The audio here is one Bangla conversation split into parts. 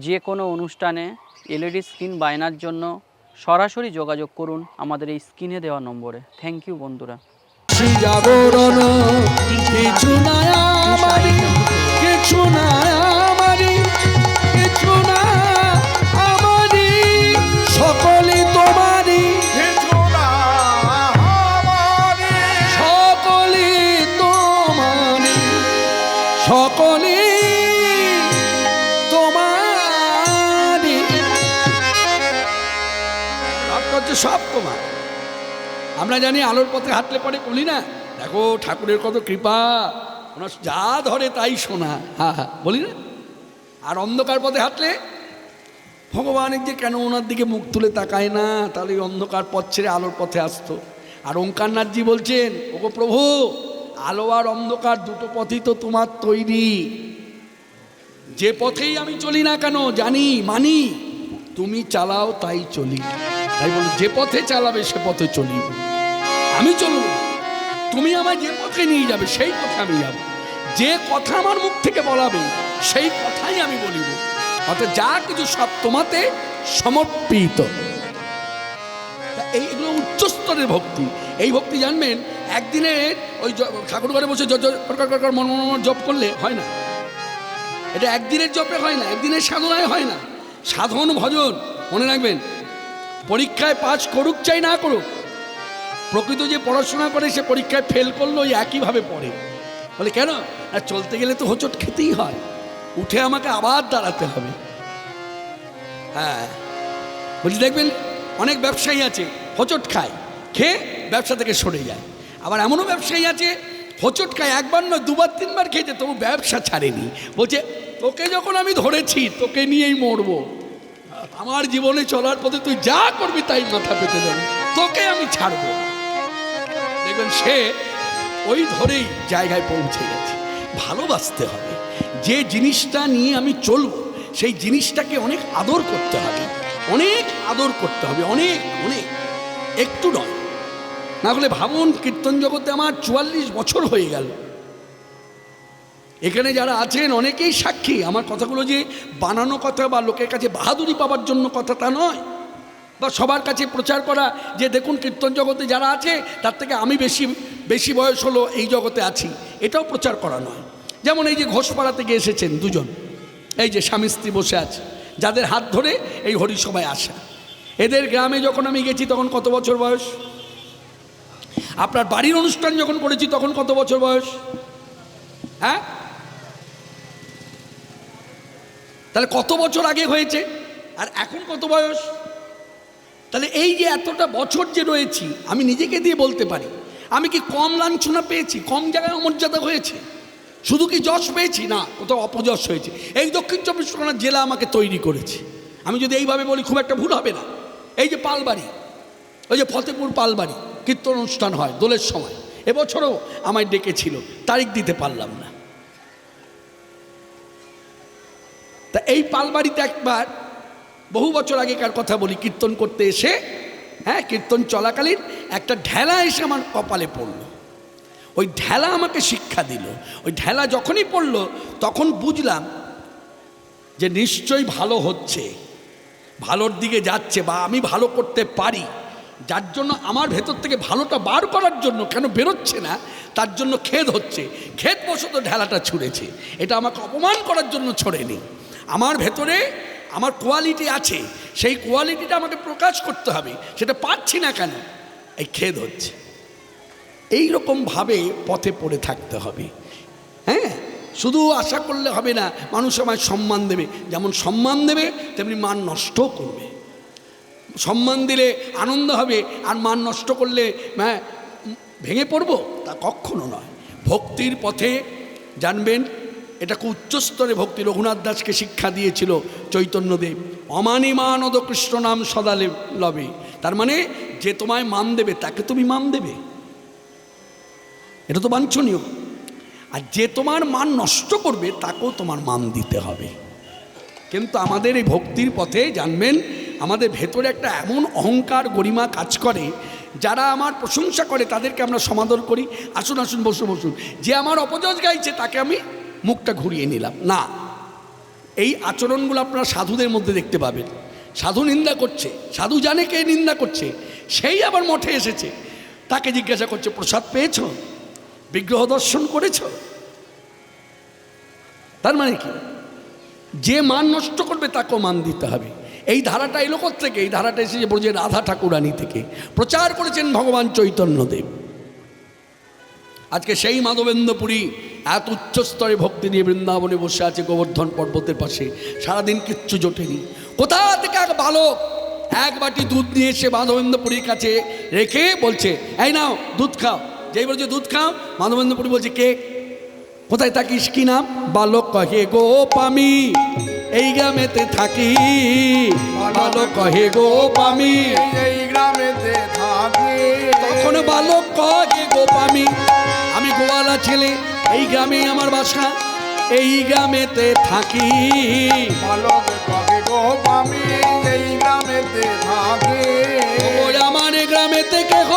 যে কোনো অনুষ্ঠানে এলইডি স্ক্রিন বায়নার জন্য সরাসরি যোগাযোগ করুন আমাদের এই স্ক্রিনে দেওয়া নম্বরে। থ্যাংক ইউ বন্ধুরা। জাগরণ কিছু না আমারি, কিছু না আমারি, কিছু না আমারি, সকলই তোমারি, কিছু না আমারি, সকলই তোমারি, সকলই তোমারি, হচ্ছে সব তোমার। আমরা জানি আলোর পথে হাঁটলে পরে বলি না, দেখো ঠাকুরের কত কৃপা, ওনার যা ধরে তাই শোনা, হ্যাঁ হ্যাঁ বলি না। আর অন্ধকার পথে হাঁটলে ভগবানের যে কেন ওনার দিকে মুখ তুলে তাকায় না, তাহলে ওই অন্ধকার পথ ছেড়ে আলোর পথে আসতো। আর ওঙ্কারনাথজি বলছেন, ওগো প্রভু, আলো আর অন্ধকার দুটো পথই তো তোমার তৈরি, যে পথেই আমি চলি না কেন জানি মানি তুমি চালাও তাই চলি। তাই বলো, যে পথে চালাবে সে পথে চলি, আমি চলব, তুমি আমায় যে পথে নিয়ে যাবে সেই পথে আমি যাব, যে কথা আমার মুখ থেকে বলাবে সেই কথাই আমি বলিব, অর্থাৎ যা কিছু সব তোমাতে সমর্পিত। এইগুলো উচ্চস্তরের ভক্তি। এই ভক্তি জানবেন, একদিনে ওই ঠাকুর ঘরে বসে মন জপ করলে হয় না, এটা একদিনের জপে হয় না, একদিনের সাধনায় হয় না। সাধন ভজন মনে রাখবেন, পরীক্ষায় পাস করুক চাই না করুক, প্রকৃত যে পড়াশোনা করে সে পরীক্ষায় ফেল করলো ওই একইভাবে পড়ে। বলে কেন? আর চলতে গেলে তো হোঁচট খেতেই হয়, উঠে আমাকে আবার দাঁড়াতে হবে। হ্যাঁ বলছি, দেখবেন অনেক ব্যবসায়ী আছে হোঁচট খায়, খেয়ে ব্যবসা থেকে সরে যায়। আবার এমনও ব্যবসায়ী আছে হোঁচট খায় একবার নয় দুবার তিনবার খেয়েছে, তবু ব্যবসা ছাড়েনি। বলছে তোকে যখন আমি ধরেছি তোকে নিয়েই মরবো, আমার জীবনে চলার পথে তুই যা করবি তাই মাথা পেতে দেবো, তোকে আমি ছাড়বো। দেখবেন সে ওই ধরেই জায়গায় পৌঁছে গেছে। ভালোবাসতে হবে, যে জিনিসটা নিয়ে আমি চলবো সেই জিনিসটাকে অনেক আদর করতে হবে, অনেক আদর করতে হবে, অনেক অনেক, একটু নয়। না হলে ভাবুন, কীর্তন জগতে আমার 44 বছর হয়ে গেল। এখানে যারা আছেন অনেকেই সাক্ষী, আমার কথাগুলো যে বানানো কথা বা লোকের কাছে বাহাদুরি পাওয়ার জন্য কথা তা নয়, বা সবার কাছে প্রচার করা যে দেখুন কীর্তন জগতে যারা আছে তার থেকে আমি বেশি বয়স হলো এই জগতে আছি, এটাও প্রচার করা নয়। যেমন এই যে ঘোষপাড়া থেকে এসেছেন দুজন, এই যে স্বামী স্ত্রী বসে আছে, যাদের হাত ধরে এই হরিসভায় আসা, এদের গ্রামে যখন আমি গেছি তখন কত বছর বয়স? আপনার বাড়ির অনুষ্ঠান যখন করেছি তখন কত বছর বয়স? হ্যাঁ, তাহলে কত বছর আগে হয়েছে আর এখন কত বয়স? তাহলে এই যে এতটা বছর যে রয়েছি, আমি নিজেকে দিয়ে বলতে পারি আমি কি কম লাঞ্ছনা পেয়েছি, কম জায়গায় অমর্যাদা হয়েছে? শুধু কি যশ পেয়েছি? না, কোথাও অপযশ হয়েছে। এই দক্ষিণ 24 পরগনা জেলা আমাকে তৈরি করেছে। আমি যদি এইভাবে বলি খুব একটা ভুল হবে না। এই যে পালবাড়ি, ওই যে ফতেপুর পালবাড়ি কীর্তন অনুষ্ঠান হয় দোলের সময়, এবছরও আমায় ডেকেছিল, তারিখ দিতে পারলাম না। তা এই পালবাড়িতে একবার বহু বছর আগেকার কথা বলি, কীর্তন করতে এসে, হ্যাঁ কীর্তন চলাকালীন একটা ঢেলা এসে আমার কপালে পড়ল। ওই ঢেলা আমাকে শিক্ষা দিল। ওই ঢেলা যখনই পড়ল তখন বুঝলাম যে নিশ্চয়ই ভালো হচ্ছে, ভালোর দিকে যাচ্ছে, বা আমি ভালো করতে পারি। যার জন্য আমার ভেতর থেকে ভালোটা বার করার জন্য কেন বেরোচ্ছে না, তার জন্য খেদ হচ্ছে। খেদ বশত ঢেলাটা ছুঁড়েছে, এটা আমাকে অপমান করার জন্য ছড়েনি। আমার ভেতরে আমার কোয়ালিটি আছে, সেই কোয়ালিটিটা আমাকে প্রকাশ করতে হবে, সেটা পারছি না কেন, এই খেদ হচ্ছে। এই রকমভাবে পথে পড়ে থাকতে হবে। হ্যাঁ, শুধু আশা করলে হবে না মানুষ আমায় সম্মান দেবে, যেমন সম্মান দেবে তেমনি মান নষ্টও করবে। সম্মান দিলে আনন্দ হবে, আর মান নষ্ট করলে ভেঙে পড়বো, তা কখনো নয়। ভক্তির পথে জানবেন, এটা খুব উচ্চস্তরে ভক্তি। রঘুনাথ দাসকে শিক্ষা দিয়েছিল চৈতন্যদেব, অমানিমানদ কৃষ্ণ নাম সদা লবে। তার মানে যে তোমায় মান দেবে তাকে তুমি মান দেবে, এটা তো বাঞ্ছনীয়। আর যে তোমার মান নষ্ট করবে তাকেও তোমার মান দিতে হবে। কিন্তু আমাদের এই ভক্তির পথে জানবেন, আমাদের ভেতরে একটা এমন অহংকার গরিমা কাজ করে, যারা আমার প্রশংসা করে তাদেরকে আমরা সমাদর করি, আসুন আসুন বসুন বসুন। যে আমার অপযশ গাইছে তাকে আমি মুখটা ঘুরিয়ে নিলাম না, এই আচরণগুলো আপনারা সাধুদের মধ্যে দেখতে পাবেন। সাধু নিন্দা করছে, সাধু জানে কে নিন্দা করছে, সেই আবার মঠে এসেছে, তাকে জিজ্ঞাসা করছে প্রসাদ পেয়েছ, বিগ্রহ দর্শন করেছ। তার মানে কি, যে মান নষ্ট করবে তাকেও মান দিতে হবে। এই ধারাটা এলো থেকে, এই ধারাটা এসেছে বলছে রাধা ঠাকুরানী থেকে, প্রচার করেছেন ভগবান চৈতন্যদেব। আজকে সেই মাধবেন্দ্রপুরী এত উচ্চস্তরে ভক্তি নিয়ে বৃন্দাবনে বসে আছে গোবর্ধন পর্বতের পাশে, সারাদিন কিচ্ছু জোটেনি। কোথা থেকে এক বালক এক বাটি দুধ নিয়ে এসে মাধবেন্দ্রপুরীর কাছে রেখে বলছে এই নাও দুধ খাও। যেই বলছে দুধ খাও, মাধবেন্দ্রপুরী বলছে কে, কোথায় থাকিস, কি নাম? বালক কহে গোপ আমি এই গ্রামেতে থাকি, বালক কহে গোপ আমি এই গ্রামেতে থাকি। তখন বালক কহে গোপ আমি গোয়ালা ছেলে, এই গ্রামে আমার বাসা, এই গ্রামেতে থাকি। বালক কহে গোপ আমি এই গ্রামেতে থাকি। ওই আমার গ্রামেতে কেহ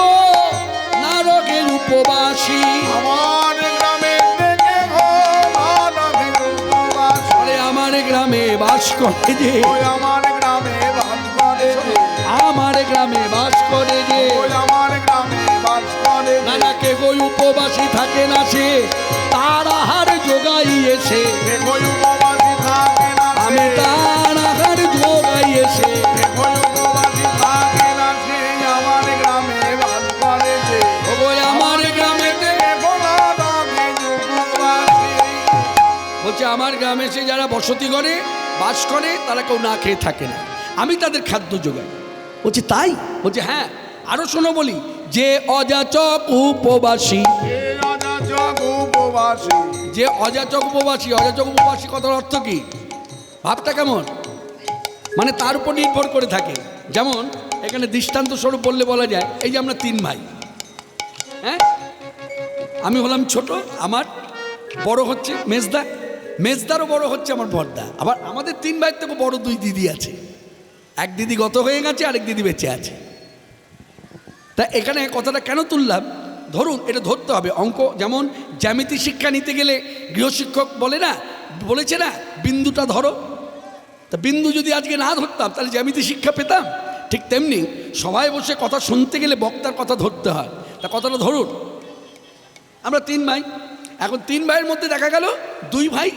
না রোগের উপবাসী, আমার গ্রামে থেকে আমার গ্রামে বাস করে যে, আমার গ্রামে বাস করে যে, আমার গ্রামে বাস করে যে, আমার গ্রামে বাস করে যে। নানা কে গো উপবাসী থাকে না সে, তার আহার জোগাইয়েছে, কেহই উপবাসী থাকে না সে, আমি তার আহার জোগাইয়েছে। কেহই উপবাসী থাকে না সে, আমার গ্রামে বাস করে যে। ওই আমার গ্রামেতে বলছে আমার গ্রামে সে যারা বসতি করে বাস করে তারা কেউ না খেয়ে থাকে না, আমি তাদের খাদ্য যোগাই। বলছে তাই? বলছে হ্যাঁ, আরো শোনো বলি, যে অযাচক উপবাসী, যে অযাচক উপবাসী, অযাচক উপবাসী কথার অর্থ কি, ভাবটা কেমন, মানে তার উপর নির্ভর করে থাকে। যেমন এখানে দৃষ্টান্ত স্বরূপ বললে বলা যায়, এই যে আমরা তিন ভাই, হ্যাঁ, আমি হলাম ছোট, আমার বড় হচ্ছে মেজদা, মেজদারও বড় হচ্ছে আমার বড়দা, আবার আমাদের তিন ভাইয়ের থেকে বড় দুই দিদি আছে, এক দিদি গত হয়ে গেছে, আরেক দিদি বেঁচে আছে। তা এখানে কথাটা কেন তুললাম, ধরুন এটা ধরতে হবে অঙ্ক, যেমন জ্যামিতি শিক্ষা নিতে গেলে গৃহশিক্ষক বলেছে না বিন্দুটা ধরো, তা বিন্দু যদি আজকে না ধরতাম তাহলে জ্যামিতি শিক্ষা পেতাম। ঠিক তেমনি সবাই বসে কথা শুনতে গেলে বক্তার কথা ধরতে হয়। তা কথাটা ধরুন, আমরা তিন ভাই, এখন তিন ভাইয়ের মধ্যে দেখা গেল দুই ভাই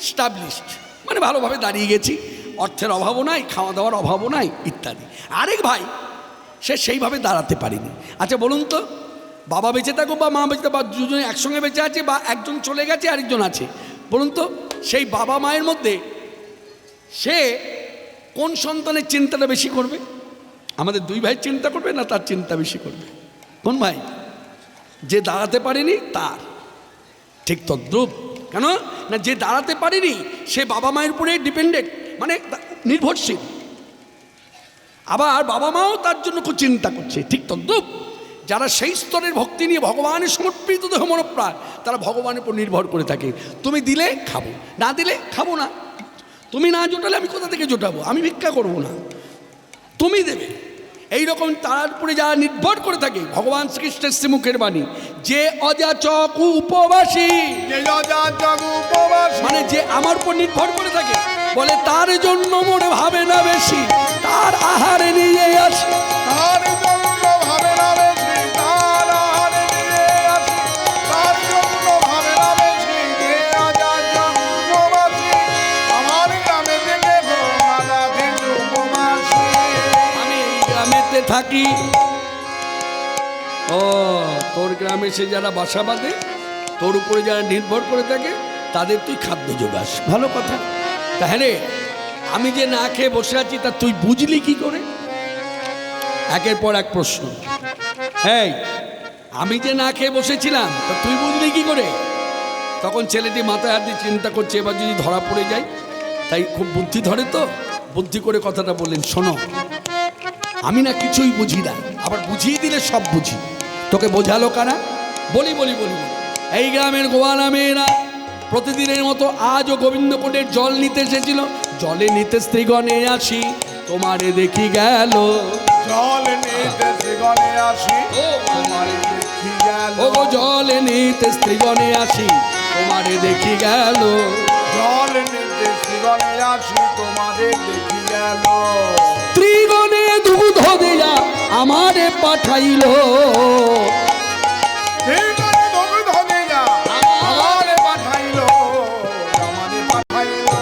স্টাবলিশড, মানে ভালোভাবে দাঁড়িয়ে গেছি, অর্থের অভাবও নাই, খাওয়া দাওয়ার অভাবও নাই ইত্যাদি। আরেক ভাই সে সেইভাবে দাঁড়াতে পারেনি। আচ্ছা বলুন তো, বাবা বেঁচে থাকুক বা মা বেঁচে, বা দুজনে একসঙ্গে বেঁচে আছে, বা একজন চলে গেছে আরেকজন আছে, বলুন তো সেই বাবা মায়ের মধ্যে সে কোন সন্তানের চিন্তাটা বেশি করবে? আমাদের দুই ভাই চিন্তা করবে না তার চিন্তা বেশি করবে? কোন ভাই? যে দাঁড়াতে পারেনি তার। ঠিক তদ্রূপ, কেন না যে দাঁড়াতে পারেনি সে বাবা মায়ের উপরে ডিপেন্ডেন্ট, মানে নির্ভরশীল, আবার বাবা মাও তার জন্য খুব চিন্তা করছে। ঠিক তদ্রূপ যারা সেই স্তরের ভক্তি নিয়ে ভগবানের সমর্পিত দেহ মনপ্রাণ, তারা ভগবানের উপর নির্ভর করে থাকে। তুমি দিলে খাবো, না দিলে খাবো না, তুমি না জোটালে আমি কোথা থেকে জোটাবো, আমি ভিক্ষা করবো না, তুমি দেবে। এইরকম তার উপরে যারা নির্ভর করে থাকে, ভগবান শ্রীকৃষ্ণের শ্রীমুখের বাণী, যে অযাচক উপবাসী, মানে যে আমার উপর নির্ভর করে থাকে, বলে তার জন্য মনে ভাবে না বেশি, তার আহারে নিয়ে আসি, তার জন্য ভাবে না বেশি, তার আহারে নিয়ে আসি, তার জন্য ভাবে না বেশি, যে অযাচক উপবাসী, আমার গ্রামে থেকে রাধা কিন্তু উপবাসী। আমি এই গ্রামেতে থাকি। ও তোর গ্রামে সে যারা বাসা বাঁধে, তোর উপরে যারা নির্ভর করে থাকে, তাদের তুই খাদ্য যোগাস, ভালো কথা। তাহলে আমি যে না খেয়ে বসে আছি তা তুই বুঝলি কি করে? একের পর এক প্রশ্ন। এই আমি যে না খেয়ে বসেছিলাম তা তুই বুঝলি কি করে? তখন ছেলেটি মাথায় হাত দিয়ে চিন্তা করছে, এবার যদি ধরা পড়ে যায়, তাই খুব বুদ্ধি ধরে, তো বুদ্ধি করে কথাটা বললেন, শোনো আমি না কিছুই বুঝি না, আবার বুঝিয়ে দিলে সব বুঝি, তোকে বোঝালো কারা? বলি বলি বলি বলি এই গ্রামের গোয়ালা মেয়েরা প্রতিদিনের মতো আজও গোবিন্দকুণ্ডের জল নিতে এসেছিল। জলে নিতে স্ত্রীগণে আসি, তোমারে দেখি গেল, জল নিতে শ্রীগণে আসি, তোমারে দেখি গেল, ও গো জলে নিতে স্ত্রীগণে আসি, তোমারে দেখি গেল, জল নিতে জীবনে আসি তোমাদের দেখি গেল ত্রিগণে দুধ দেয়া আমারে পাঠাইল জীবনে দুগ্ধ দিয়া আমারে পাঠাইলো আমারে পাঠাইলো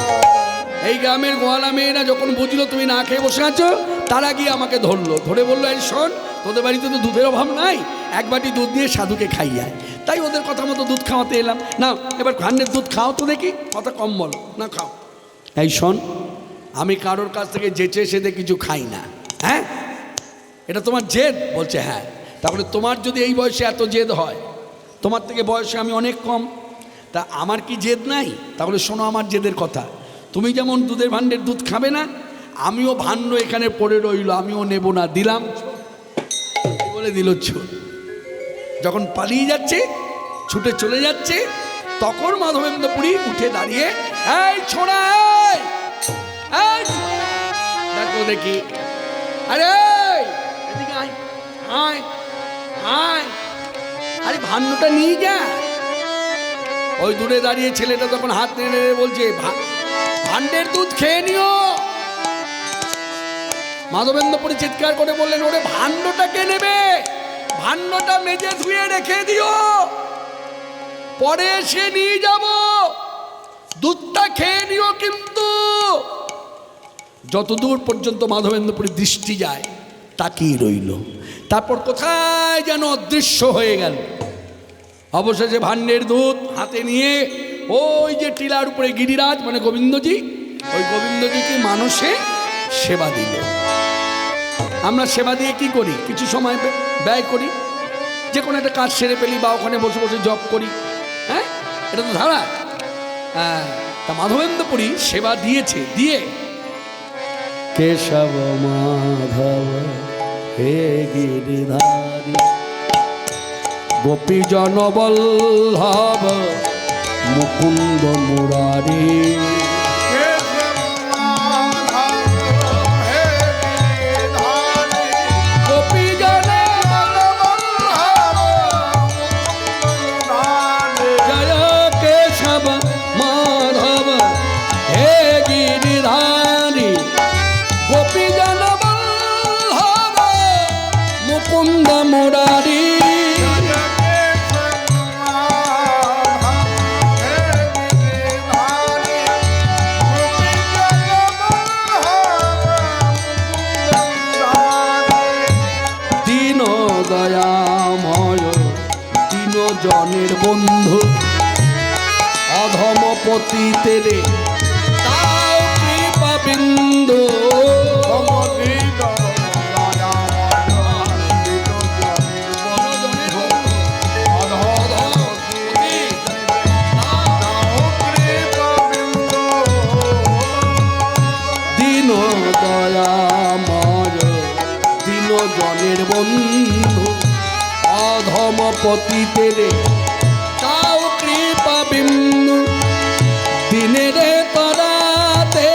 এই গ্রামের গোয়ালা মেয়েরা যখন বুঝলো তুমি না খেয়ে বসে আছো, তারা গিয়ে আমাকে ধরলো, ধরে বললো এই শোন, তোদের বাড়িতে তো দুধের অভাব নাই, এক বাটি দুধ দিয়ে সাধুকে খাইয়ায়। তাই ওদের কথা মতো দুধ খাওয়াতে এলাম। না এবার ভান্ডের দুধ খাও তো দেখি, কথা কম বলো না, খাও। এই শোন, আমি কারোর কাছ থেকে যেচে সেদে কিছু খাই না। হ্যাঁ, এটা তোমার জেদ? বলছে হ্যাঁ। তাহলে তোমার যদি এই বয়সে এত জেদ হয়, তোমার থেকে বয়সে আমি অনেক কম, তা আমার কি জেদ নাই? তাহলে শোনো আমার জেদের কথা। তুমি যেমন দুধের ভাণ্ডের দুধ খাবে না, আমিও ভাণ্ড এখানে পড়ে রইল, আমিও নেব না, দিলাম বলে দিল ছোট। যখন পালিয়ে যাচ্ছে, ছুটে চলে যাচ্ছে, তখন মাধবেন্দ্র পুরী উঠে দাঁড়িয়ে এই ছোড়া, এই দেখো দেখি, আরে এদিকে আয়, আয় আয়, আরে ভাণ্ডটা নিয়ে যা। ওই দূরে দাঁড়িয়ে ছেলেটা তখন হাত নেড়ে বলছে ভাণ্ডের দুধ খেয়ে নিও। মাধবেন্দ্র পুরী চিৎকার করে বললেন ওরে ভাণ্ডটা কে নেবে? ভাণ্ডটা মেজে ধুয়ে রেখে দিও, পরে এসে নিয়ে যাব, দুধটা খেয়ে নিও। কিন্তু যতদূর পর্যন্ত মাধবেন্দ্র পুরীর দৃষ্টি যায় তাকিয়ে রইল, তারপর কোথায় যেন অদৃশ্য হয়ে গেল। অবশেষে ভাণ্ডের দুধ হাতে নিয়ে ওই যে টিলার উপরে গিরিরাজ মানে গোবিন্দজি, ওই গোবিন্দজিকে মানুষে সেবা দিল। আমরা সেবা দিয়ে কি করি? কিছু সময় ব্যয় করি, যে কোনো একটা কাজ সেরে ফেলি বা ওখানে বসে বসে জব করি। হ্যাঁ, এটা তো ধারা। হ্যাঁ, তা মাধবেন্দ্র পুরী সেবা দিয়েছে, দিয়ে কেশব মাধব হে গিরিধারী গোপী জনবল্লভ মুকুন্দ মুরারি গোপী জন জয় কেশব মাধব হে গিরিধারী গোপী জনবল্লভ মুকুন্দ মুরারি দয়াময় দীন জনের বন্ধু অধমপতি তেরে তাও কৃপা বিন্দু দীন দয়াময় দীন জনের বন্ধু অধমপতি তেরে তাও কৃপা বিন্দু দিনের তরাতে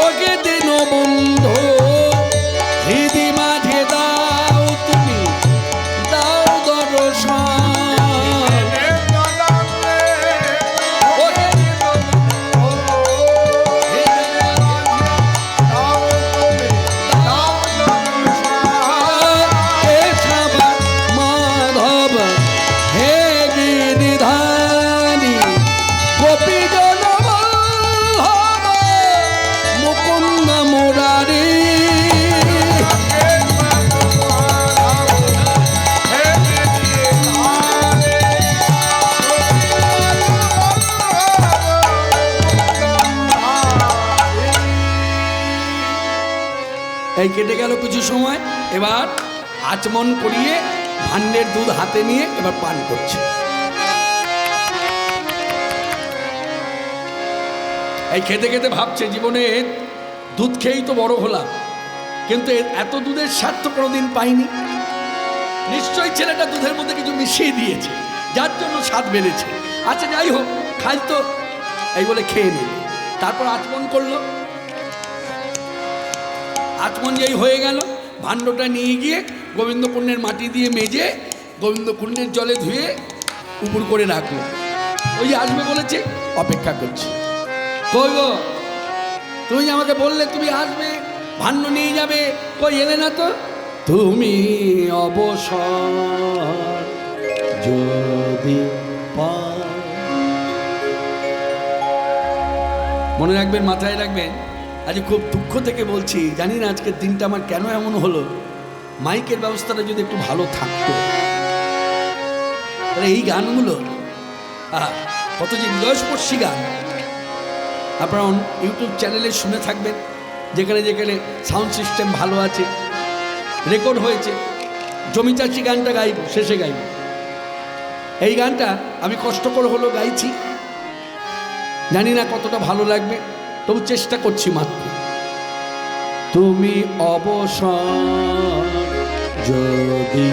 ওকে দিন বন্ধু হৃদি মাঝে দাও তুমি দাও দর্শন এই কেটে গেল কিছু সময়। এবার আচমন করিয়ে ভাণ্ডের দুধ হাতে নিয়ে এবার পান করছে। এই খেতে খেতে ভাবছে জীবনে দুধ খেয়েই তো বড় হলাম, কিন্তু এত দুধের স্বাদ তো কোনোদিন পাইনি। নিশ্চয়ই ছেলেটা দুধের মধ্যে কিছু মিশিয়ে দিয়েছে, যার জন্য স্বাদ বেড়েছে। আচ্ছা যাই হোক, খাই তো, এই বলে খেয়ে নিল। তারপর আচমন করলো। আচমন যেই হয়ে গেল, ভাণ্ডটা নিয়ে গিয়ে গোবিন্দকুণ্ডের মাটি দিয়ে মেজে গোবিন্দকুণ্ডের জলে ধুয়ে উপুর করে রাখলো। ওই আসবে বলেছে, অপেক্ষা করছে। কই গো, তুমি আমাকে বললে তুমি আসবে, ভান্ন নিয়ে যাবে, কই এলে না তো? তুমি অবসর যদি পাও। মনে রাখবেন, মাথায় রাখবেন, আজ খুব দুঃখ থেকে বলছি, জানি না আজকের দিনটা আমার কেন এমন হলো। মাইকের ব্যবস্থাটা যদি একটু ভালো থাকতো, তাহলে এই গানগুলো কত যে হৃদয়স্পর্শী গান আপনারা ইউটিউব চ্যানেলে শুনে থাকবেন, যেখানে যেখানে সাউন্ড সিস্টেম ভালো আছে, রেকর্ড হয়েছে। জমি চাষি গানটা গাইব, শেষে গাইব। এই গানটা আমি কষ্ট করে হলো গাইছি, জানি না কতটা ভালো লাগবে, তবু চেষ্টা করছি মাত্র। তুমি অবসর যদি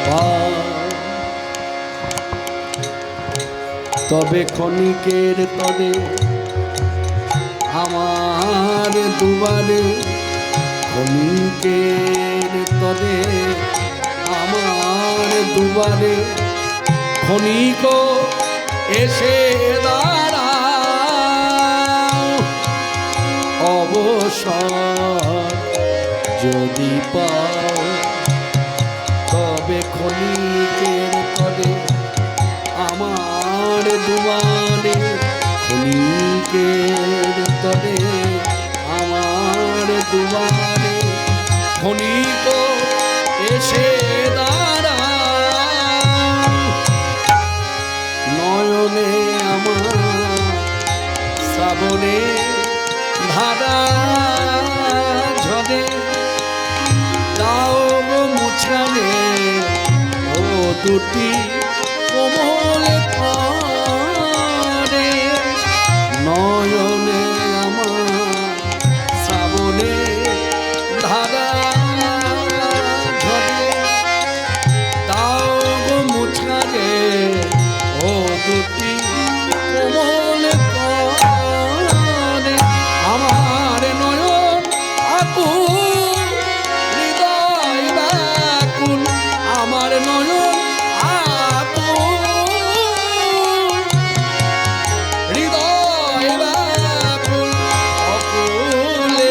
পাও, তবে ক্ষণিকের তরে আমার দুবারে, ক্ষণিকের তরে আমার দুবারে, ক্ষণিক এসে দাঁড়াও। অবসর যদি পাও, তবে ক্ষণিকের তরে আমার দুয়ারে, ক্ষণিকের তরে আমার দুয়ারে, ক্ষণিক এসে দাঁড়াও। নয়নে আমার শ্রাবণে ধারা ঝরে, দাও গো মুছানে ও দুটি কোমল করে। নয়নে আমার শ্রাবণে ধারা ঝরে, দাও গো মুছানে ও দুটি কোমল করে। আমার নয়ন আকুল, হৃদয় ব্যাকুল, আমার নয়ন আকুল, হৃদয় ব্যাকুল, অকুলে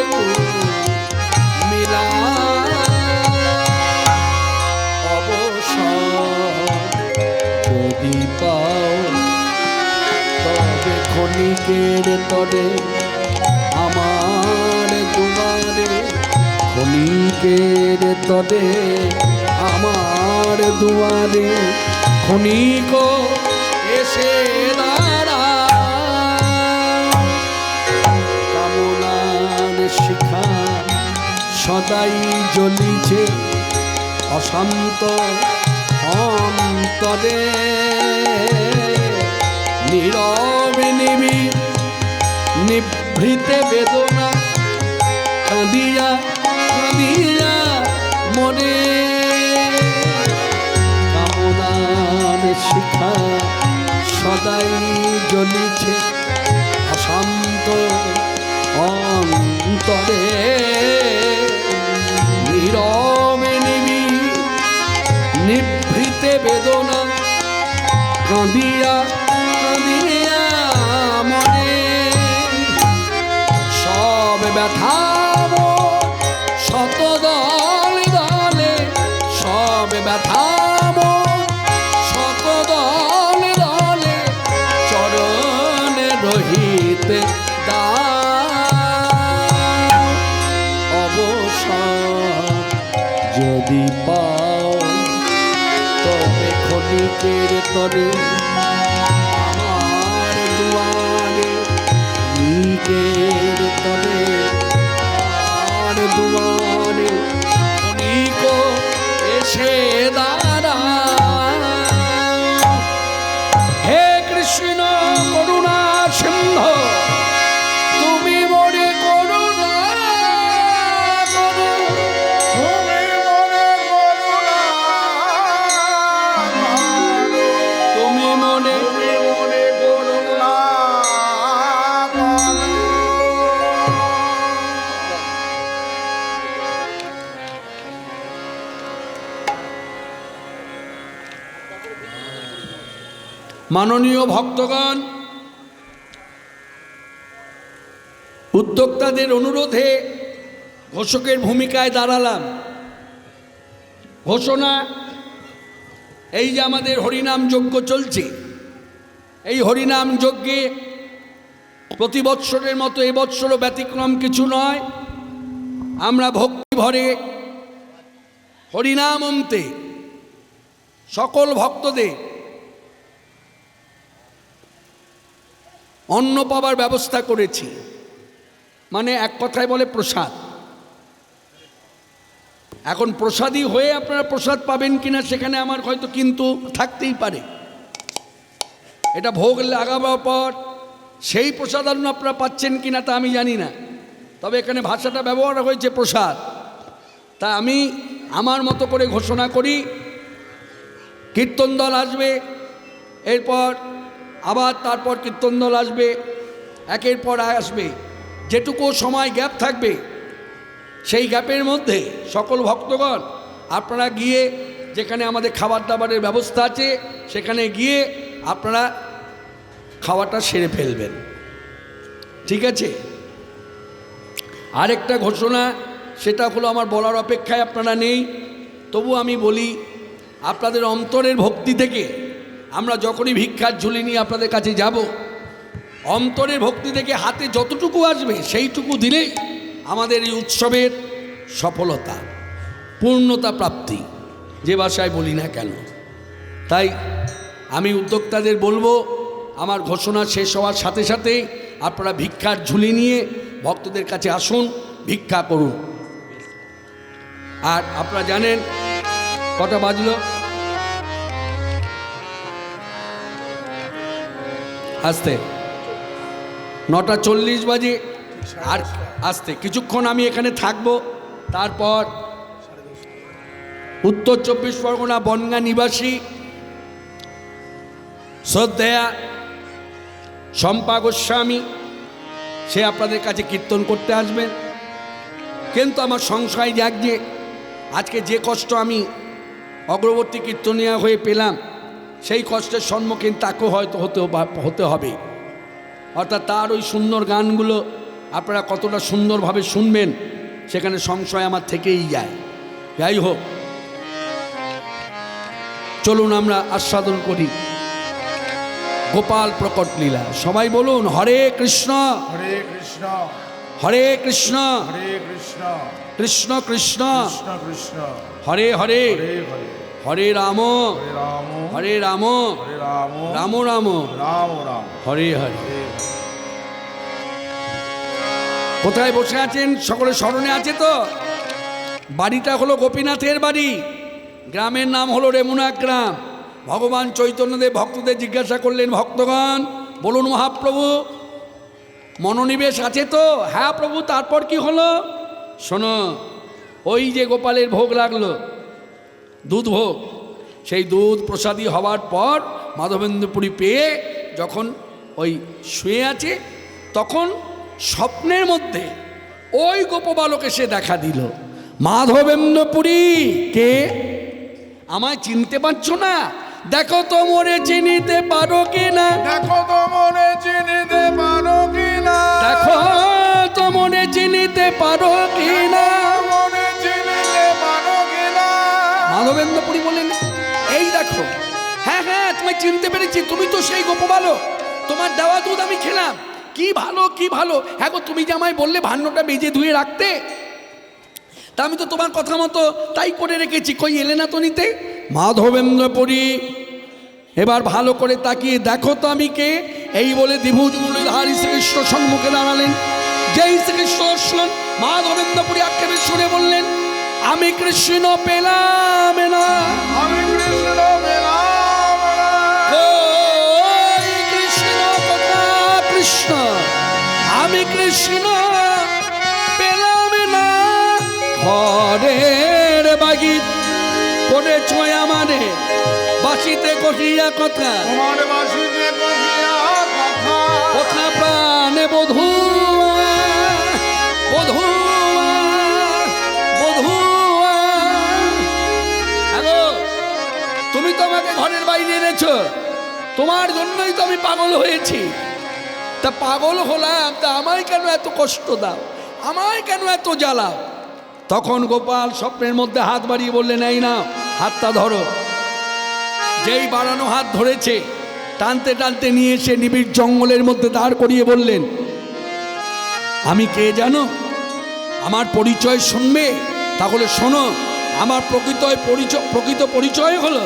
মিলা। অবসর যদি পাও, তবে ক্ষণিকের তরে আমার দুয়ারে, ক্ষণিকের তরে আমার দুয়ারে, ক্ষণিক এসে দাঁড়াও। কামনার শিখা সদাই জ্বলিছে অশান্ত অন্তরে, নীরবে নিবিড় নিভৃতে বেদনা, কাঁদিয়া কাঁদিয়া মরে। কামনার শিখা সদাই জ্বলিছে অশান্ত অন্তরে, নীরবে নিবিড় নিভৃতে বেদনা, কাঁদিয়া কাঁদিয়া মরে। সব ব্যথা শত দলে দলে, সব ব্যথা শত দলে দলে, চরণে রহিতে দাও। অবসর যদি পাও, তবে ক্ষণিকের তরে আমার দুয়ারে, ক্ষণিকের তরে আমার দুয়ারে, ক্ষণিক এসে দাঁড়াও। হে কৃষ্ণ করুণা সিন্ধু, তুমি মনে করুণা করো, তুমি মনে করুণা করো, তুমি মনে তুমি মনে করুণা করো। মাননীয় ভক্তগণ, উদ্যোক্তাদের অনুরোধে ঘোষকের ভূমিকায় দাঁড়ালাম। ঘোষণা, এই যে আমাদের হরিনাম যজ্ঞ চলছে, এই হরিনাম যজ্ঞে প্রতি বৎসরের মতো এবৎসরও ব্যতিক্রম কিছু নয়। আমরা ভক্তি ভরে হরিনাম অন্তে সকল ভক্তদের অন্ন পাবার ব্যবস্থা করেছি। মানে এক কথায় বলে প্রসাদ। এখন প্রসাদী হয়ে আপনারা প্রসাদ পাবেন কিনা সেখানে আমার হয়তো কিন্তু থাকতেই পারে। এটা ভোগ লাগাবার পর সেই প্রসাদ আপনারা পাচ্ছেন কিনা তা আমি জানি না, তবে এখানে ভাষাটা ব্যবহার হয়েছে প্রসাদ। তা আমি আমার মতো করে ঘোষণা করি, কীর্তন দল আসবে, এরপর আবার তারপর কীর্তন দল আসবে, একের পর আসবে। যেটুকু সময় গ্যাপ থাকবে সেই গ্যাপের মধ্যে সকল ভক্তগণ আপনারা গিয়ে যেখানে আমাদের খাবার দাবারের ব্যবস্থা আছে সেখানে গিয়ে আপনারা খাওয়াটা সেরে ফেলবেন, ঠিক আছে? আরেকটা ঘোষণা, সেটা হলো আমার বলার অপেক্ষায় আপনারা নেই, তবু আমি বলি, আপনাদের অন্তরের ভক্তি থেকে আমরা যখনই ভিক্ষার ঝুলি নিয়ে আপনাদের কাছে যাব, অন্তরের ভক্তি থেকে হাতে যতটুকু আসবে সেইটুকু দিলেই আমাদের এই উৎসবের সফলতা, পূর্ণতা প্রাপ্তি, যে ভাষায় বলি না কেন। তাই আমি উদ্যোক্তাদের বলবো, আমার ঘোষণা শেষ হওয়ার সাথে সাথে আপনারা ভিক্ষার ঝুলি নিয়ে ভক্তদের কাছে আসুন, ভিক্ষা করুন। আর আপনারা জানেন কটা বাজলো? আসতে 9:40 বাজে। আর আসতে কিছুক্ষণ আমি এখানে থাকবো, তারপর উত্তর 24 পরগনা বনগাঁ নিবাসী শ্রদ্ধেয়া শম্পা গোস্বামী, সে আপনাদের কাছে কীর্তন করতে আসবেন। কিন্তু আমার সংশয় যাক যে আজকে যে কষ্ট আমি অগ্রবর্তী কীর্তনিয়া হয়ে পেলাম, সেই কষ্টের সম্মুখীন তাকেও হয়তো হতে হবে। অর্থাৎ তার ওই সুন্দর গানগুলো আপনারা কতটা সুন্দরভাবে শুনবেন সেখানে সংশয় আমার থেকেই যায়। যাই হোক, চলুন আমরা আস্বাদন করি গোপাল প্রকট লীলা। সবাই বলুন হরে কৃষ্ণ হরে কৃষ্ণ হরে কৃষ্ণ হরে কৃষ্ণ কৃষ্ণ কৃষ্ণ কৃষ্ণ কৃষ্ণ হরে হরে হরে হরে হরে রাম হরে রাম হরে রাম হরে রাম রাম রাম রাম রাম হরে হরে। হরে কোথায় বসে আছেন সকলে স্মরণে আছে তো? বাড়িটা হলো গোপীনাথের বাড়ি, গ্রামের নাম হলো রেমুনা গ্রাম। ভগবান চৈতন্যদেব ভক্তদের জিজ্ঞাসা করলেন, ভক্তগণ বলুন মহাপ্রভু মনোনিবেশ আছে তো? হ্যাঁ প্রভু, তারপর কি হলো? শোনো, ওই যে গোপালের ভোগ লাগলো, দুধ ভোগ, সেই দুধ প্রসাদী হওয়ার পর মাধবেন্দ্রপুরী পেয়ে যখন ওই শুয়ে আছে, তখন স্বপ্নের মধ্যে ওই গোপবালক এসে দেখা দিল। মাধবেন্দ্রপুরী কে? আমায় চিনতে পারছো না? দেখো তো মরে চিনিতে পারো কিনা, দেখো তো মনে চিনিতে পারো কিনা, দেখো তো মনে চিনিতে পারো কিনা। মনে চিনিতে পারো কিনা। মাধবেন্দ্রপুরী বলেন, এই দেখো, হ্যাঁ হ্যাঁ তোমায় চিনতে পেরেছি, তুমি তো সেই গোপবালক, তোমার দেওয়া দুধ আমি খেলাম, কি ভালো কি ভালো। হ্যাঁ গো, তুমি যে আমায় বললে ভান্ডটা বেজে ধুয়ে রাখতে, তা আমি তো তোমার কথা মতো তাই করে রেখেছি, কই এলে না তো নিতে। মাধবেন্দ্রপুরী এবার ভালো করে তাকিয়ে দেখো তো আমি কে, এই বলে দ্বিভুজ মুরলীধারী শ্রীকৃষ্ণ সম্মুখে দাঁড়ালেন। যেই শ্রীকৃষ্ণ দর্শন, মাধবেন্দ্রপুরী আক্ষেপে শুনে বললেন, আমি কৃষ্ণ পেলাম না, আমি কৃষ্ণ পেলাম না। ওই কৃষ্ণ কথা কৃষ্ণ, আমি কৃষ্ণ পেলাম না। ঘরের বাগিত করে ছয়া মানে বাসিতে কহিয়া কথা, তোমার বাসিতে কহিয়া কথা, কথা প্রাণে বধুয়া বধুয়া বধুয়া। হ্যালো, তুমি তো আমাকে ঘরের বাইরে এনেছো, তোমার জন্যই তো আমি পাগল হয়েছি। তা পাগল হলাম, তা আমায় কেন এত কষ্ট দাও, আমায় কেন এত জ্বালাও? তখন গোপাল স্বপ্নের মধ্যে হাত বাড়িয়ে বললেন, এই না, হাতটা ধরো। যেই বাড়ানো হাত ধরেছে, টানতে টানতে নিয়ে এসে নিবিড় জঙ্গলের মধ্যে দাঁড় করিয়ে বললেন, আমি কে জানো? আমার পরিচয় শুনবে? তাহলে শোনো, আমার প্রকৃত পরিচয় হলো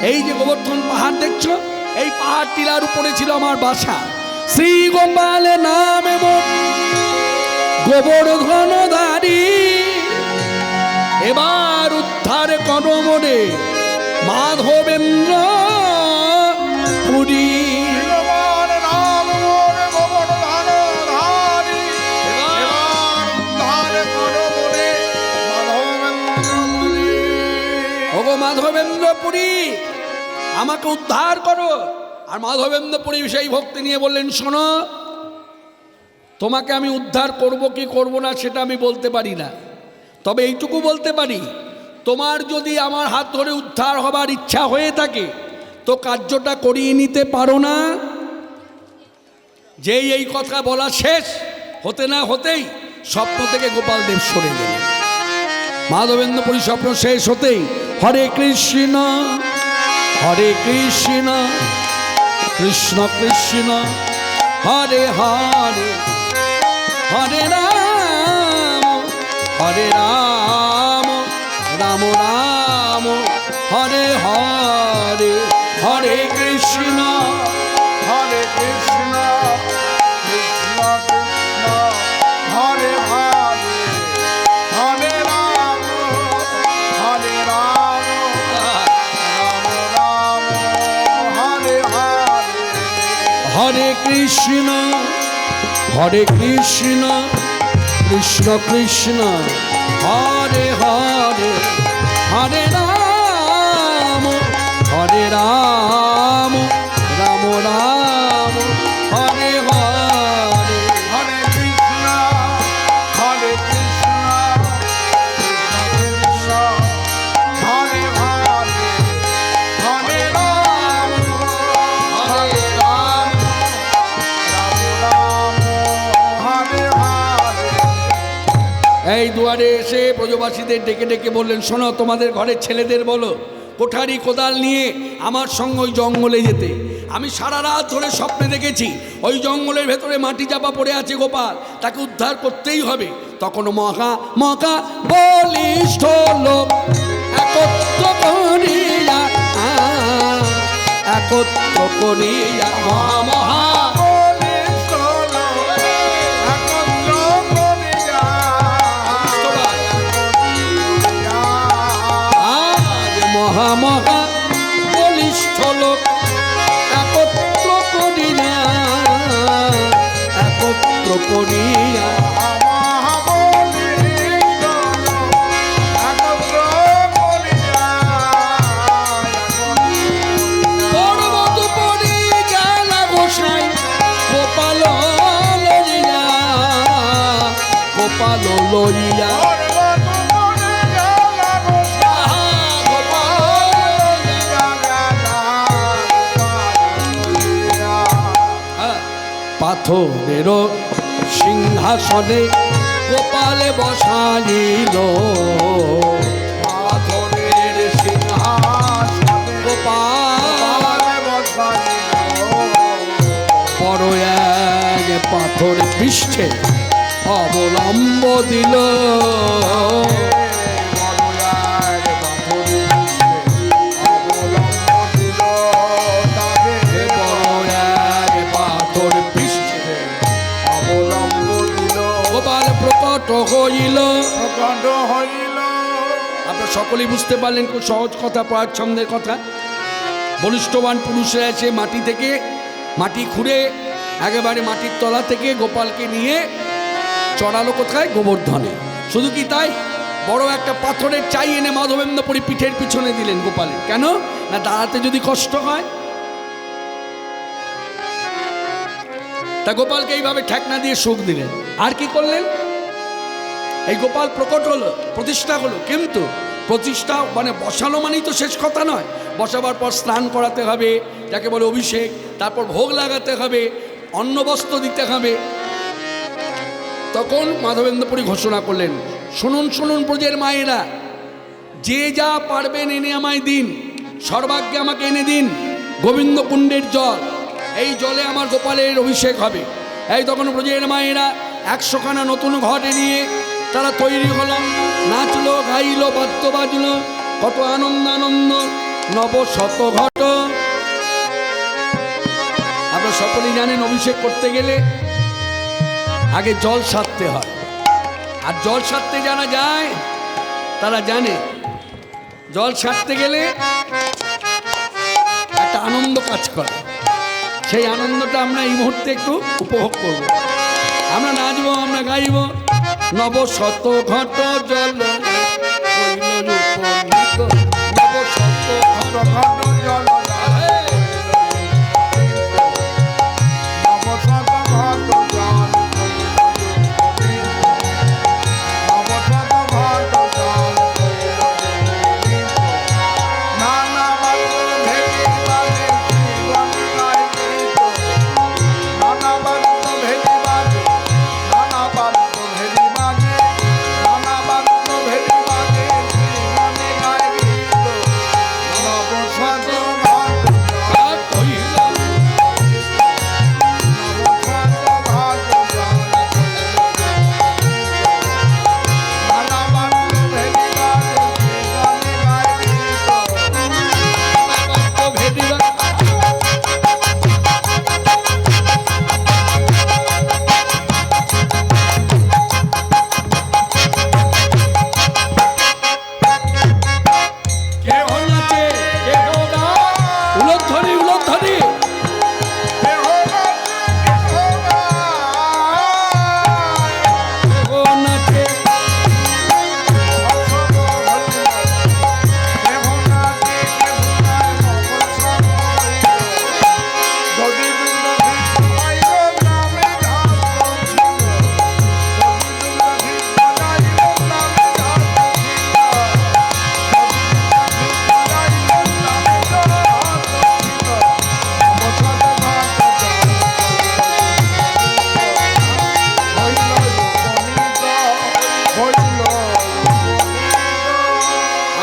এই যে গোবর্ধন পাহাড় দেখছো, এই পাহাড় টিলার উপরে ছিল আমার বাসা। শ্রী গোপাল নামে গোবর্ধনধারী, এবার উদ্ধার করো মোরে মাধবেন্দ্র পুরী। ভগবান রাম মোরে গোবর্ধনধারী, এবার উদ্ধার করো মোরে মাধবেন্দ্রপুরী। ওগো মাধবেন্দ্রপুরী, আমাকে উদ্ধার করো। আর মাধবেন্দ্রপুরী সেই ভক্তি নিয়ে বললেন, শোনো, তোমাকে আমি উদ্ধার করব কি করব না সেটা আমি বলতে পারি না, তবে এইটুকু বলতে পারি, তোমার যদি আমার হাত ধরে উদ্ধার হবার ইচ্ছা হয়ে থাকে তো কার্যটা করিয়ে নিতে পারো না? যেই এই কথা বলা শেষ হতে না হতেই স্বপ্ন থেকে গোপালদেব সরে গেলেন। মাধবেন্দ্রপুরী স্বপ্ন শেষ হতেই হরে কৃষ্ণ হরে কৃষ্ণ কৃষ্ণ কৃষ্ণ হরে হরে, হরে রাম রাম রাম হরে হরে, হরে কৃষ্ণ হরে কৃষ্ণ কৃষ্ণ কৃষ্ণ হরে হরে, হরে রাম রাম রাম হরে হরে। হরে কৃষ্ণ কৃষ্ণ কৃষ্ণ হরে হরে, হরে রাম রাম রাম হরে হরে। হরে কৃষ্ণ কৃষ্ণ কৃষ্ণ হরে হরে, হরে রাম রাম হরে হরে। এই দুয়ারে এসে ব্রজবাসীদের ডেকে ডেকে বললেন, শোনো, তোমাদের ঘরের ছেলেদের বলো কোঠারি কোদাল নিয়ে আমার সঙ্গে ওই জঙ্গলে যেতে। আমি সারা রাত ধরে স্বপ্নে দেখেছি ওই জঙ্গলের ভেতরে মাটি চাপা পড়ে আছে গোপাল, তাকে উদ্ধার করতেই হবে। তখন মহা বলিষ্ঠ লোক একত্র করিয়া মহা বলিষ্ঠ লোক একত্র করিয়া মহা বলিষ্ঠ লোক একত্র করিয়া পর্বত পরি গেল গোসাই গোপাল লইয়া পাথরের সিংহাসনে গোপালে বসাইল, পাথরের সিংহাসনে গোপাল বড় এক পাথর পৃষ্ঠে অবলম্ব দিল, হইল। আপনারা সকলেই বুঝতে পারলেন, খুব সহজ কথা, প্রাচ্ছন্দের কথা। বলিষ্ঠবান পুরুষরা এসে মাটি থেকে মাটি খুঁড়ে একেবারে মাটির তলা থেকে গোপালকে নিয়ে চড়ালো কোথায়? গোবর্ধনে। শুধু কি তাই, বড় একটা পাথরের চাই এনে মাধবেন্দ্রপুরী পিঠের পিছনে দিলেন গোপালের। কেন না, দাঁড়াতে যদি কষ্ট হয়। তা গোপালকে এইভাবে ঠেকনা দিয়ে সুখ দিলেন। আর কি করলেন? এই গোপাল প্রকট হলো, প্রতিষ্ঠা হলো। কিন্তু প্রতিষ্ঠা মানে বসানো মানেই তো শেষ কথা নয়। বসাবার পর স্নান করাতে হবে, যাকে বলে অভিষেক, তারপর ভোগ লাগাতে হবে, অন্নবস্ত্র দিতে হবে। তখন মাধবেন্দ্রপুরী ঘোষণা করলেন, শুনুন শুনুন ব্রজের মায়েরা, যে যা পারবেন এনে আমায় দিন, সর্বাগ্যে আমাকে এনে দিন গোবিন্দ কুণ্ডের জল, এই জলে আমার গোপালের অভিষেক হবে। এই তখন ব্রজের মায়েরা 100খানা নতুন ঘটে নিয়ে তারা তৈরি হলো, নাচলো গাইলো বাদ্য বাজলো, কত আনন্দ আনন্দ, নব শত ঘট। আপনারা সকলেই জানেন অভিষেক করতে গেলে আগে জল সারতে হয়, আর জল সারতে যারা যায় তারা জানে জল সারতে গেলে একটা আনন্দ কাজ করে। সেই আনন্দটা আমরা এই মুহূর্তে একটু উপভোগ করব। আমরা নাচবো, আমরা গাইব, নব শত ঘট জল হইল রূপনীত, নব শত ঘট ঘট জল নবশত ঘট জল নবশত ঘট জল নানা বাদ্য ভেদি বাজে গঙ্গায় গীত, নানা বাদ্য ভেদি বাজে, নানা বাদ্য ভেদি বাজে, নানা বাদ্য ভেদি বাজে গঙ্গায় গীত, নবশত ঘট আর হইল ভেদিবা। কেহ নাচে কেহ গায়, উলধ্বনি উলধ্বনি, কেহ নাচে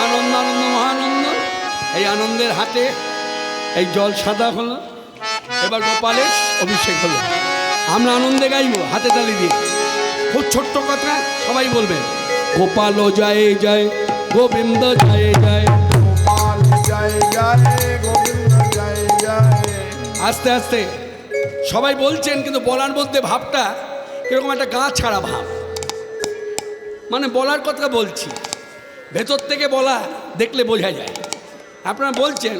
আনন্দ আনন্দ মহানন্দ। এই আনন্দের হাতে এই জল সাদা হলো, এবার গোপালের অভিষেক হলো। আমরা আনন্দে গাইব হাতে তালি দিয়ে, খুব ছোট্ট কথা, সবাই বলবেন গোপাল জয় জয় গোবিন্দ জয় জয়। গোপাল জয় জয় গোবিন্দ জয় জয়। আস্তে আস্তে সবাই বলছেন, কিন্তু বলার মধ্যে ভাবটা এরকম একটা গা ছাড়া ভাব, মানে বলার কথা বলছি, ভেতর থেকে বলা দেখলে বোঝা যায়। আপনারা বলছেন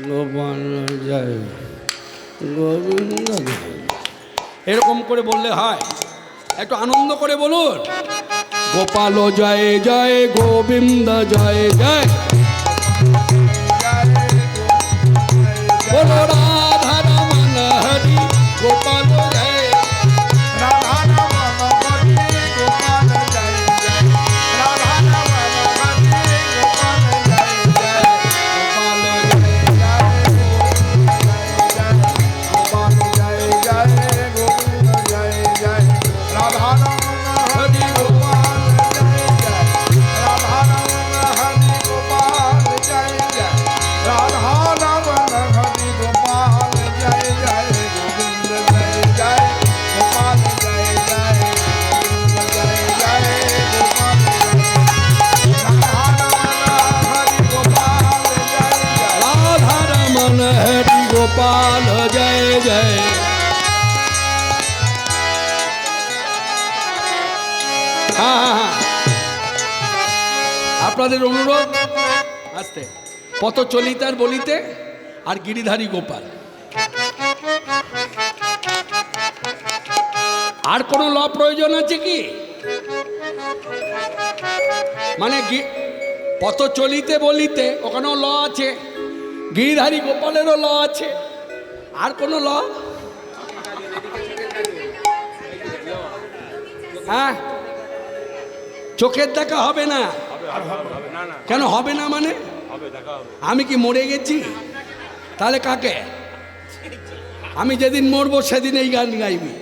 গোপাল জয় গোবিন্দ জয়, এরকম করে বললে হয়? একটু আনন্দ করে বলুন, গোপাল জয় জয় গোবিন্দ জয় জয়, বলো রাধা রমন হরি গোপাল জয়। রাধা রমন হরি গোপাল জয় জয়, রাধা রমন হরি গোপাল জয় জয়, গোপাল জয় জয় গোবিন্দ জয় জয়, রাধা রমন হরি গোপাল জয় জয়, রাধা রমন হরি গোপাল জয় জয়, রাধা রমন হরি গোপাল জয় জয়, গোবিন্দ জয় জয় গোপাল জয় জয়, গোবিন্দ জয় জয় গোপাল রাধা রমন হরি গোপাল জয় জয়। হ্যাঁ, আপনাদের অনুরোধ আস্তে, পথ চলিতার বলিতে আর গিরিধারী গোপাল। আর কোনো ল প্রয়োজন আছে কি? মানে পথ চলিতে বলিতে ওখানেও ল আছে, গিরিধারী গোপালেরও ল আছে, আর কোনো ল? হ্যাঁ, চোখের দেখা হবে না? কেন হবে না? মানে আমি কি মরে গেছি? তাহলে কাকে? আমি যেদিন মরবো সেদিন এই গান গাইবি।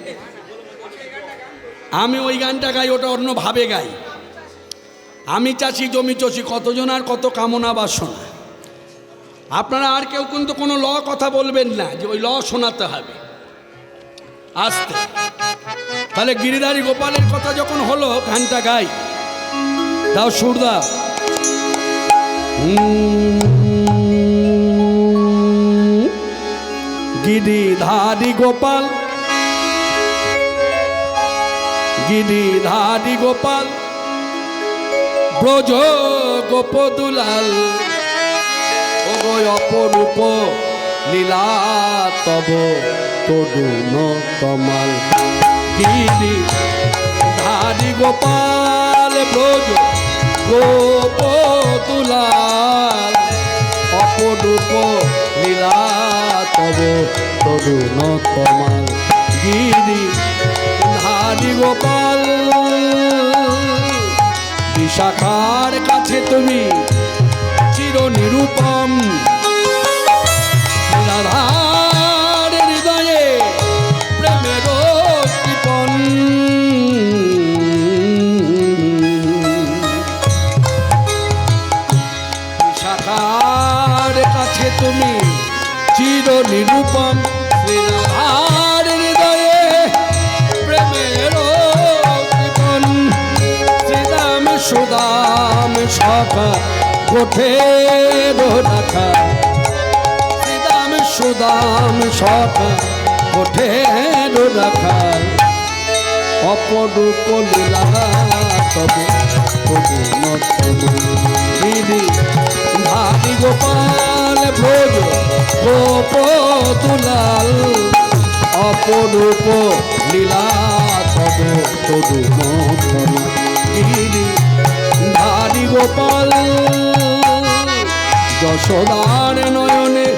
আমি ওই গানটা গাই, ওটা অন্যভাবে গাই। আমি চাষি জমি চষি, কতজন আর কত কামনা বাসনা। আপনারা আর কেউ কিন্তু কোনো ল কথা বলবেন না যে ওই ল শোনাতে হবে, আসতে। তাহলে গিরিধারী গোপালের কথা যখন হলো, গানটা গাই। দাও সুর দাও। গিরিধারী গোপাল, গিরিধারী গোপাল, ব্রজ গোপদুলাল, ওগো অপরূপ লীলা তব তরুণ কমাল। গিরিধারী গোপাল, ব্রজ গোপদুলাল, অপরূপ লীলা তব তরুণ কমাল। গিরিধারী গোপাল, বিশাখার কাছে তুমি চির নিরূপম, রাধার হৃদয়ে প্রেমের কৃপণ। বিশাখার কাছে তুমি চির নিরূপম, রাধার হৃদয়ে প্রেমের কৃপণ। শ্রীদাম সুদাম সখা গোঠে রাখা, শ্রীদাম সুদাম সখা গোঠে রাখা, অপরূপ লীলা তব গিরিধারী গোপাল, ব্রজ গোপদুলাল, অপরূপ লীলা তব তরুণ কমাল। গিরিধারী গোপাল, যশোদার নয়নে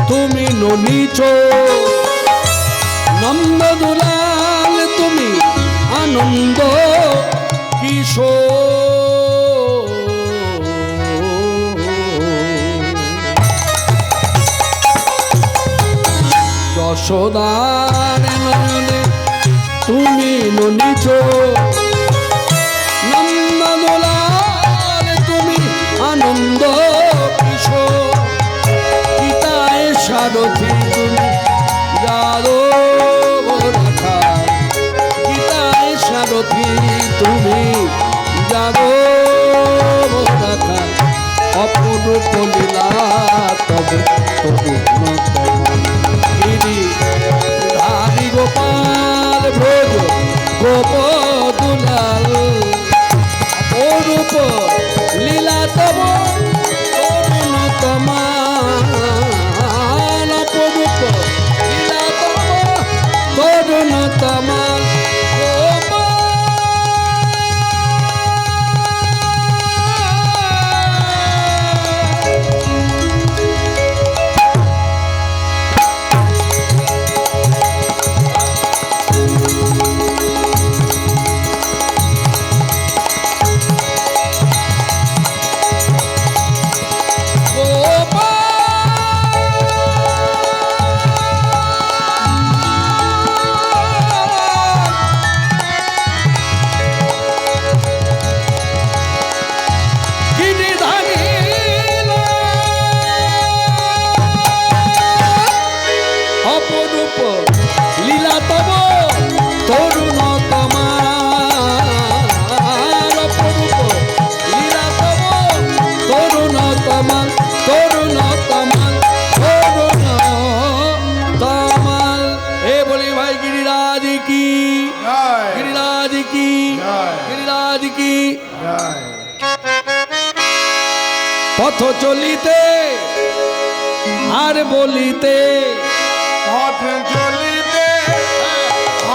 তুমি ননীচ, নন্দদুলাল তুমি আনন্দ কিশোর। যশোদার নয়নে তুমি ননীচ, নন্দদুলাল তুমি আনন্দ কিশোর। গীতায় সারথি তুমি যাদব রাখা, গীতায় সারথি তুমি যাদব রাখা, অপরূপ লীলা তবে তরুণ কমাল। গিরিধারী গোপাল, ব্রজ গোপদুলাল, অপরূপ লীলা তব তরুণ কমাল, অপরূপ লীলা তব তরুণ কমাল। অপরূপ লীলা তব তরুণ কমাল, অপরূপ লীলা তব তরুণ কমাল, তরুণ কমাল, তরুণ কমাল। এ বলি ভাই গিরিরাজ কি, গিরিরাজ কি, গিরিরাজ কি। পথ চলিতে আর বলিতে, পথ চলিতে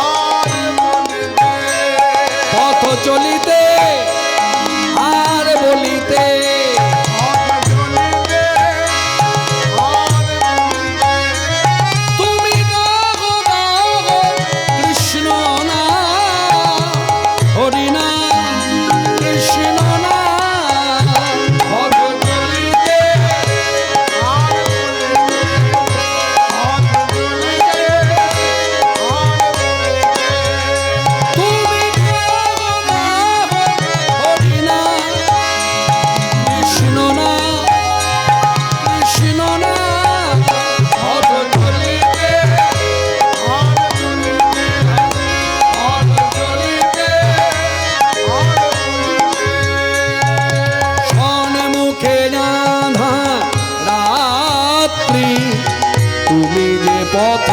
আর বলিতে, পথ চলিতে আর বলিতে, পথ চলিতে আর বলিতে, তুমি গাও গাও কৃষ্ণ নাম, হরি নাম কৃষ্ণ নাম। পথ চলিতে আর বলিতে, পথ চলিতে যাত্রী তুমি যে পথ